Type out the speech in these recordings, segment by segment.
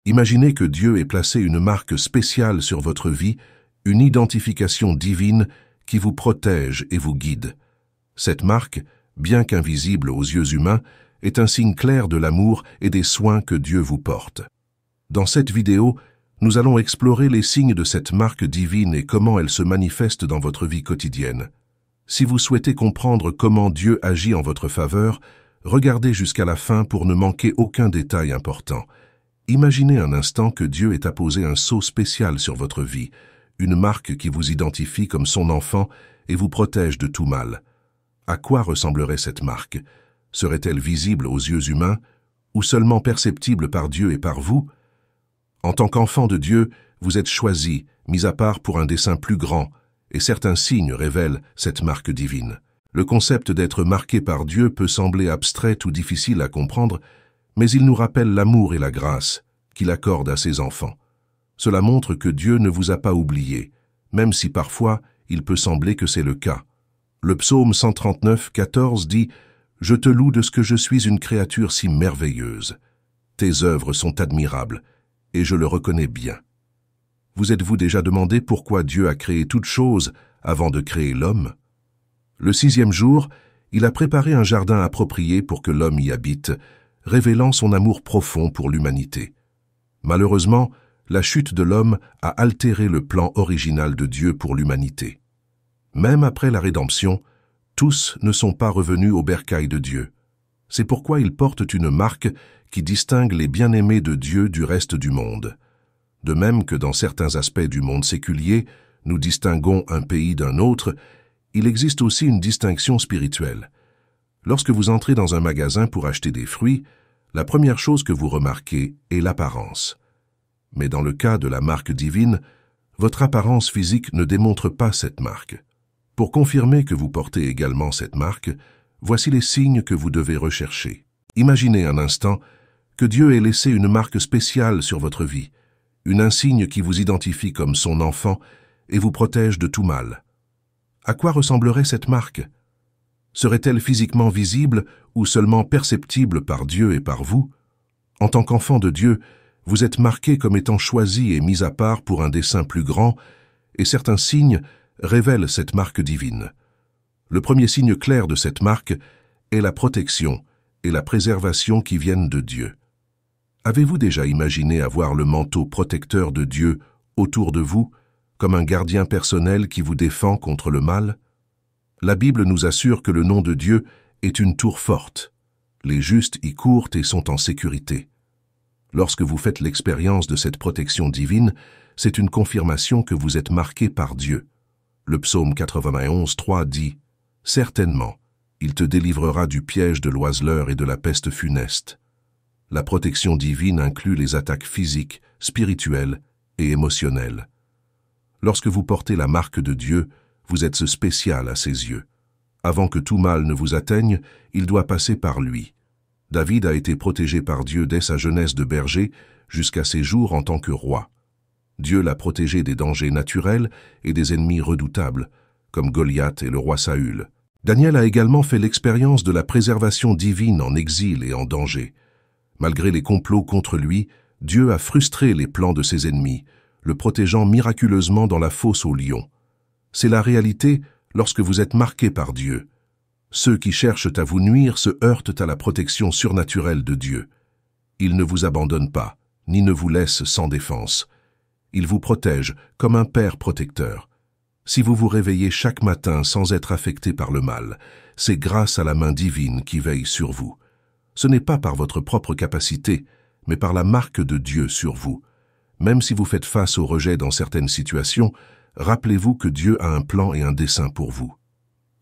Imaginez que Dieu ait placé une marque spéciale sur votre vie, une identification divine qui vous protège et vous guide. Cette marque, bien qu'invisible aux yeux humains, est un signe clair de l'amour et des soins que Dieu vous porte. Dans cette vidéo, nous allons explorer les signes de cette marque divine et comment elle se manifeste dans votre vie quotidienne. Si vous souhaitez comprendre comment Dieu agit en votre faveur, regardez jusqu'à la fin pour ne manquer aucun détail important. Imaginez un instant que Dieu ait apposé un sceau spécial sur votre vie, une marque qui vous identifie comme son enfant et vous protège de tout mal. À quoi ressemblerait cette marque? Serait-elle visible aux yeux humains ou seulement perceptible par Dieu et par vous? En tant qu'enfant de Dieu, vous êtes choisi, mis à part pour un dessein plus grand, et certains signes révèlent cette marque divine. Le concept d'être marqué par Dieu peut sembler abstrait ou difficile à comprendre, mais il nous rappelle l'amour et la grâce qu'il accorde à ses enfants. Cela montre que Dieu ne vous a pas oublié, même si parfois il peut sembler que c'est le cas. Le psaume 139, 14 dit « Je te loue de ce que je suis une créature si merveilleuse. Tes œuvres sont admirables, et je le reconnais bien. » Vous êtes-vous déjà demandé pourquoi Dieu a créé toutes choses avant de créer l'homme? Le 6e jour, il a préparé un jardin approprié pour que l'homme y habite, révélant son amour profond pour l'humanité. Malheureusement, la chute de l'homme a altéré le plan original de Dieu pour l'humanité. Même après la rédemption, tous ne sont pas revenus au bercail de Dieu. C'est pourquoi ils portent une marque qui distingue les bien-aimés de Dieu du reste du monde. De même que dans certains aspects du monde séculier, nous distinguons un pays d'un autre, il existe aussi une distinction spirituelle. Lorsque vous entrez dans un magasin pour acheter des fruits, la première chose que vous remarquez est l'apparence. Mais dans le cas de la marque divine, votre apparence physique ne démontre pas cette marque. Pour confirmer que vous portez également cette marque, voici les signes que vous devez rechercher. Imaginez un instant que Dieu ait laissé une marque spéciale sur votre vie, une insigne qui vous identifie comme son enfant et vous protège de tout mal. À quoi ressemblerait cette marque? Serait-elle physiquement visible ou seulement perceptible par Dieu et par vous? En tant qu'enfant de Dieu, vous êtes marqué comme étant choisi et mis à part pour un dessein plus grand, et certains signes révèlent cette marque divine. Le premier signe clair de cette marque est la protection et la préservation qui viennent de Dieu. Avez-vous déjà imaginé avoir le manteau protecteur de Dieu autour de vous, comme un gardien personnel qui vous défend contre le mal? La Bible nous assure que le nom de Dieu est une tour forte. Les justes y courent et sont en sécurité. Lorsque vous faites l'expérience de cette protection divine, c'est une confirmation que vous êtes marqué par Dieu. Le psaume 91, 3 dit « Certainement, il te délivrera du piège de l'oiseleur et de la peste funeste. » La protection divine inclut les attaques physiques, spirituelles et émotionnelles. Lorsque vous portez la marque de Dieu, vous êtes spécial à ses yeux. Avant que tout mal ne vous atteigne, il doit passer par lui. David a été protégé par Dieu dès sa jeunesse de berger jusqu'à ses jours en tant que roi. Dieu l'a protégé des dangers naturels et des ennemis redoutables, comme Goliath et le roi Saül. Daniel a également fait l'expérience de la préservation divine en exil et en danger. Malgré les complots contre lui, Dieu a frustré les plans de ses ennemis, le protégeant miraculeusement dans la fosse aux lions. C'est la réalité lorsque vous êtes marqué par Dieu. Ceux qui cherchent à vous nuire se heurtent à la protection surnaturelle de Dieu. Il ne vous abandonne pas, ni ne vous laisse sans défense. Il vous protège comme un père protecteur. Si vous vous réveillez chaque matin sans être affecté par le mal, c'est grâce à la main divine qui veille sur vous. Ce n'est pas par votre propre capacité, mais par la marque de Dieu sur vous. Même si vous faites face au rejet dans certaines situations, rappelez-vous que Dieu a un plan et un dessein pour vous.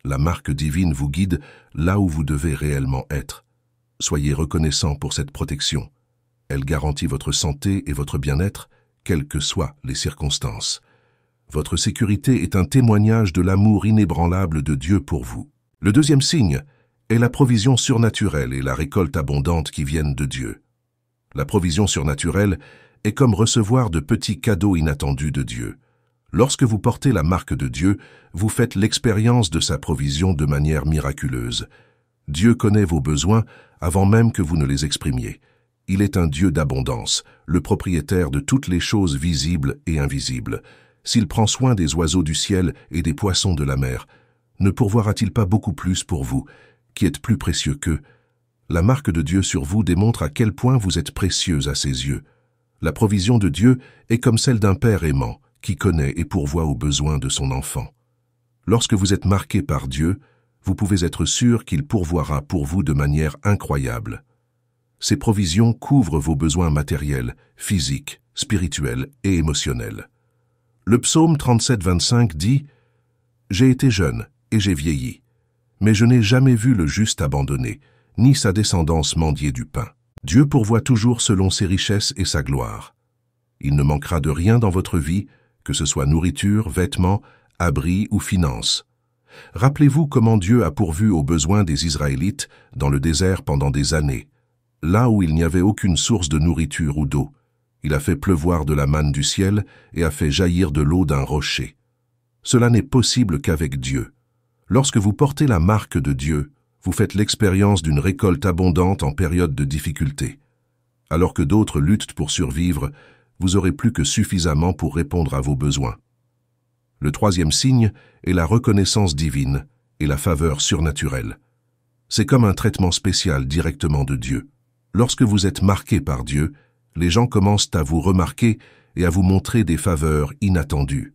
La marque divine vous guide là où vous devez réellement être. Soyez reconnaissant pour cette protection. Elle garantit votre santé et votre bien-être, quelles que soient les circonstances. Votre sécurité est un témoignage de l'amour inébranlable de Dieu pour vous. Le deuxième signe est la provision surnaturelle et la récolte abondante qui viennent de Dieu. La provision surnaturelle est comme recevoir de petits cadeaux inattendus de Dieu. Lorsque vous portez la marque de Dieu, vous faites l'expérience de sa provision de manière miraculeuse. Dieu connaît vos besoins avant même que vous ne les exprimiez. Il est un Dieu d'abondance, le propriétaire de toutes les choses visibles et invisibles. S'il prend soin des oiseaux du ciel et des poissons de la mer, ne pourvoira-t-il pas beaucoup plus pour vous, qui êtes plus précieux qu'eux? La marque de Dieu sur vous démontre à quel point vous êtes précieux à ses yeux. La provision de Dieu est comme celle d'un père aimant, qui connaît et pourvoit aux besoins de son enfant. Lorsque vous êtes marqué par Dieu, vous pouvez être sûr qu'il pourvoira pour vous de manière incroyable. Ses provisions couvrent vos besoins matériels, physiques, spirituels et émotionnels. Le psaume 37-25 dit « J'ai été jeune et j'ai vieilli, mais je n'ai jamais vu le juste abandonné, ni sa descendance mendier du pain. » Dieu pourvoit toujours selon ses richesses et sa gloire. Il ne manquera de rien dans votre vie, que ce soit nourriture, vêtements, abri ou finances. Rappelez-vous comment Dieu a pourvu aux besoins des Israélites dans le désert pendant des années. Là où il n'y avait aucune source de nourriture ou d'eau, il a fait pleuvoir de la manne du ciel et a fait jaillir de l'eau d'un rocher. Cela n'est possible qu'avec Dieu. Lorsque vous portez la marque de Dieu, vous faites l'expérience d'une récolte abondante en période de difficulté. Alors que d'autres luttent pour survivre, vous aurez plus que suffisamment pour répondre à vos besoins. Le troisième signe est la reconnaissance divine et la faveur surnaturelle. C'est comme un traitement spécial directement de Dieu. Lorsque vous êtes marqué par Dieu, les gens commencent à vous remarquer et à vous montrer des faveurs inattendues.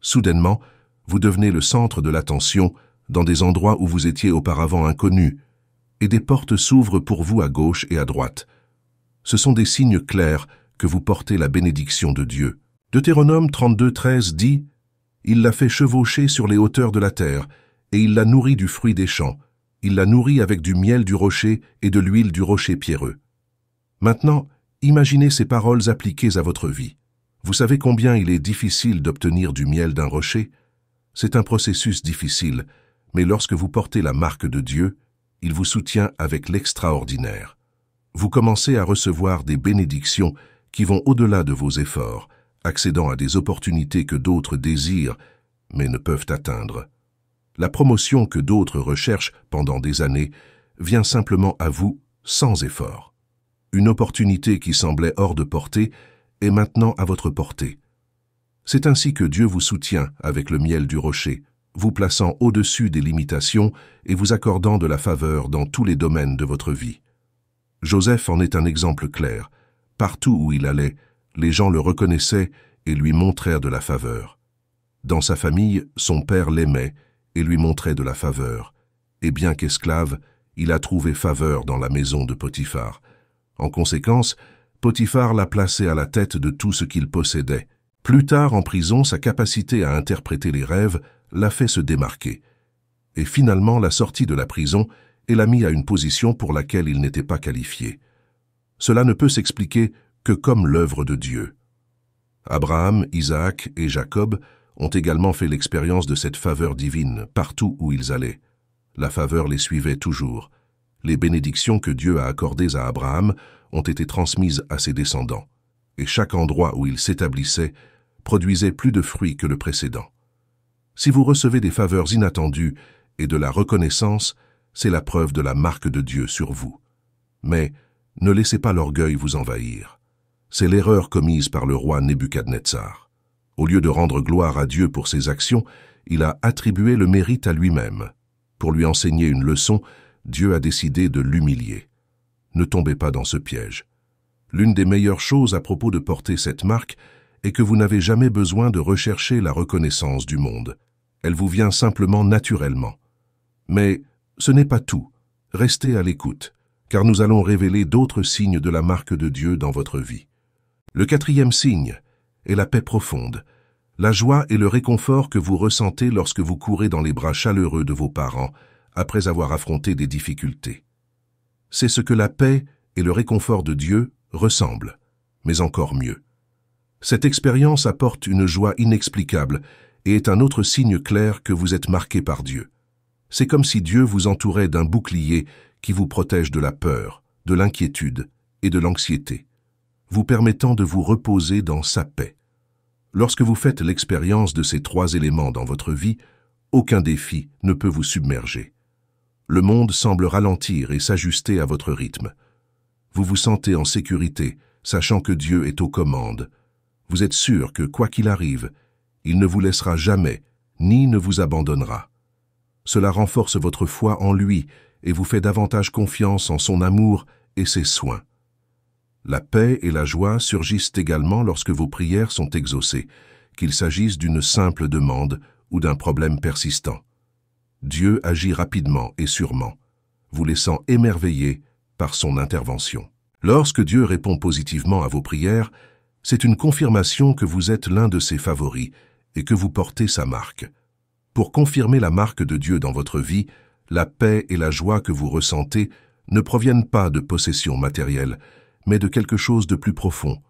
Soudainement, vous devenez le centre de l'attention dans des endroits où vous étiez auparavant inconnus, et des portes s'ouvrent pour vous à gauche et à droite. Ce sont des signes clairs que vous portez la bénédiction de Dieu. Deutéronome 32-13 dit « Il l'a fait chevaucher sur les hauteurs de la terre, et il l'a nourri du fruit des champs. Il l'a nourri avec du miel du rocher et de l'huile du rocher pierreux. » Maintenant, imaginez ces paroles appliquées à votre vie. Vous savez combien il est difficile d'obtenir du miel d'un rocher? C'est un processus difficile, mais lorsque vous portez la marque de Dieu, il vous soutient avec l'extraordinaire. Vous commencez à recevoir des bénédictions qui vont au-delà de vos efforts, accédant à des opportunités que d'autres désirent, mais ne peuvent atteindre. La promotion que d'autres recherchent pendant des années vient simplement à vous sans effort. Une opportunité qui semblait hors de portée est maintenant à votre portée. C'est ainsi que Dieu vous soutient avec le miel du rocher, vous plaçant au-dessus des limitations et vous accordant de la faveur dans tous les domaines de votre vie. Joseph en est un exemple clair. Partout où il allait, les gens le reconnaissaient et lui montrèrent de la faveur. Dans sa famille, son père l'aimait et lui montrait de la faveur. Et bien qu'esclave, il a trouvé faveur dans la maison de Potiphar. En conséquence, Potiphar l'a placé à la tête de tout ce qu'il possédait. Plus tard, en prison, sa capacité à interpréter les rêves l'a fait se démarquer. Et finalement, la sortie de la prison et l'a mis à une position pour laquelle il n'était pas qualifié. Cela ne peut s'expliquer que comme l'œuvre de Dieu. Abraham, Isaac et Jacob ont également fait l'expérience de cette faveur divine partout où ils allaient. La faveur les suivait toujours. Les bénédictions que Dieu a accordées à Abraham ont été transmises à ses descendants, et chaque endroit où il s'établissait produisait plus de fruits que le précédent. Si vous recevez des faveurs inattendues et de la reconnaissance, c'est la preuve de la marque de Dieu sur vous. Mais ne laissez pas l'orgueil vous envahir. C'est l'erreur commise par le roi Nebuchadnezzar. Au lieu de rendre gloire à Dieu pour ses actions, il a attribué le mérite à lui-même. Pour lui enseigner une leçon, Dieu a décidé de l'humilier. Ne tombez pas dans ce piège. L'une des meilleures choses à propos de porter cette marque est que vous n'avez jamais besoin de rechercher la reconnaissance du monde. Elle vous vient simplement naturellement. Mais ce n'est pas tout. Restez à l'écoute, car nous allons révéler d'autres signes de la marque de Dieu dans votre vie. Le quatrième signe est la paix profonde, la joie et le réconfort que vous ressentez lorsque vous courez dans les bras chaleureux de vos parents après avoir affronté des difficultés. C'est ce que la paix et le réconfort de Dieu ressemblent, mais encore mieux. Cette expérience apporte une joie inexplicable et est un autre signe clair que vous êtes marqué par Dieu. C'est comme si Dieu vous entourait d'un bouclier qui vous protège de la peur, de l'inquiétude et de l'anxiété, vous permettant de vous reposer dans sa paix. Lorsque vous faites l'expérience de ces trois éléments dans votre vie, aucun défi ne peut vous submerger. Le monde semble ralentir et s'ajuster à votre rythme. Vous vous sentez en sécurité, sachant que Dieu est aux commandes. Vous êtes sûr que, quoi qu'il arrive, il ne vous laissera jamais, ni ne vous abandonnera. Cela renforce votre foi en lui et vous fait davantage confiance en son amour et ses soins. La paix et la joie surgissent également lorsque vos prières sont exaucées, qu'il s'agisse d'une simple demande ou d'un problème persistant. Dieu agit rapidement et sûrement, vous laissant émerveiller par son intervention. Lorsque Dieu répond positivement à vos prières, c'est une confirmation que vous êtes l'un de ses favoris et que vous portez sa marque. Pour confirmer la marque de Dieu dans votre vie, la paix et la joie que vous ressentez ne proviennent pas de possessions matérielles, mais de quelque chose de plus profond.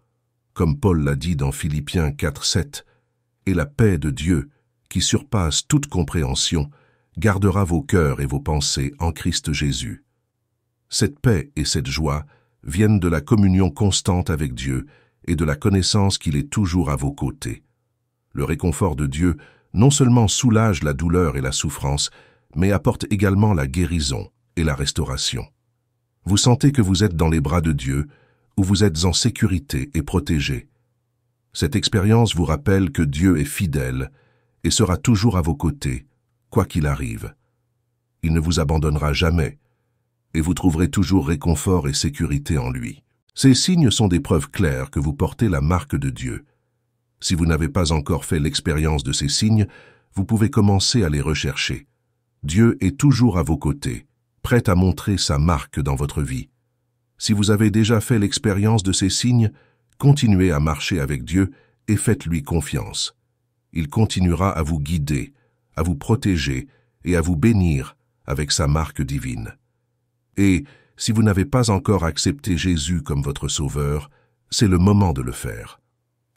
Comme Paul l'a dit dans Philippiens 4:7, « Et la paix de Dieu, qui surpasse toute compréhension, gardera vos cœurs et vos pensées en Christ Jésus. » Cette paix et cette joie viennent de la communion constante avec Dieu et de la connaissance qu'il est toujours à vos côtés. Le réconfort de Dieu non seulement soulage la douleur et la souffrance, mais apporte également la guérison et la restauration. Vous sentez que vous êtes dans les bras de Dieu, où vous êtes en sécurité et protégé. Cette expérience vous rappelle que Dieu est fidèle et sera toujours à vos côtés, quoi qu'il arrive. Il ne vous abandonnera jamais, et vous trouverez toujours réconfort et sécurité en lui. Ces signes sont des preuves claires que vous portez la marque de Dieu. Si vous n'avez pas encore fait l'expérience de ces signes, vous pouvez commencer à les rechercher. Dieu est toujours à vos côtés, prêt à montrer sa marque dans votre vie. Si vous avez déjà fait l'expérience de ces signes, continuez à marcher avec Dieu et faites-lui confiance. Il continuera à vous guider, à vous protéger et à vous bénir avec sa marque divine. Et si vous n'avez pas encore accepté Jésus comme votre sauveur, c'est le moment de le faire.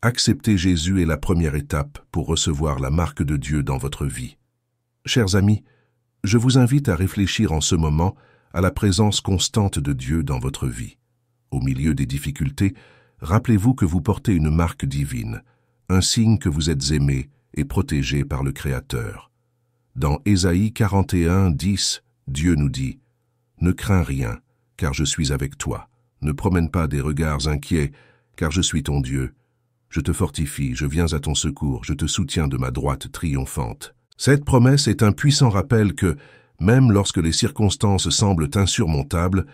Accepter Jésus est la première étape pour recevoir la marque de Dieu dans votre vie. Chers amis, je vous invite à réfléchir en ce moment à la présence constante de Dieu dans votre vie. Au milieu des difficultés, rappelez-vous que vous portez une marque divine, un signe que vous êtes aimé et protégé par le Créateur. Dans Ésaïe 41:10, Dieu nous dit « Ne crains rien, car je suis avec toi. Ne promène pas des regards inquiets, car je suis ton Dieu. Je te fortifie, je viens à ton secours, je te soutiens de ma droite triomphante. » Cette promesse est un puissant rappel que, même lorsque les circonstances semblent insurmontables,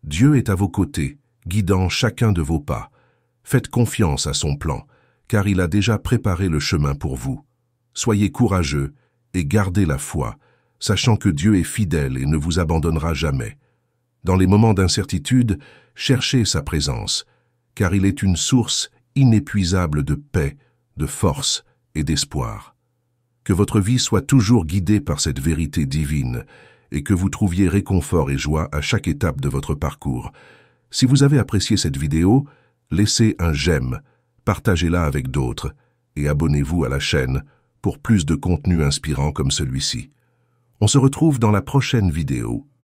Dieu est à vos côtés, guidant chacun de vos pas. Faites confiance à son plan, car il a déjà préparé le chemin pour vous. Soyez courageux et gardez la foi, sachant que Dieu est fidèle et ne vous abandonnera jamais. Dans les moments d'incertitude, cherchez sa présence, car il est une source inépuisable de paix, de force et d'espoir. Que votre vie soit toujours guidée par cette vérité divine et que vous trouviez réconfort et joie à chaque étape de votre parcours. Si vous avez apprécié cette vidéo, laissez un j'aime, partagez-la avec d'autres et abonnez-vous à la chaîne pour plus de contenu inspirant comme celui-ci. On se retrouve dans la prochaine vidéo.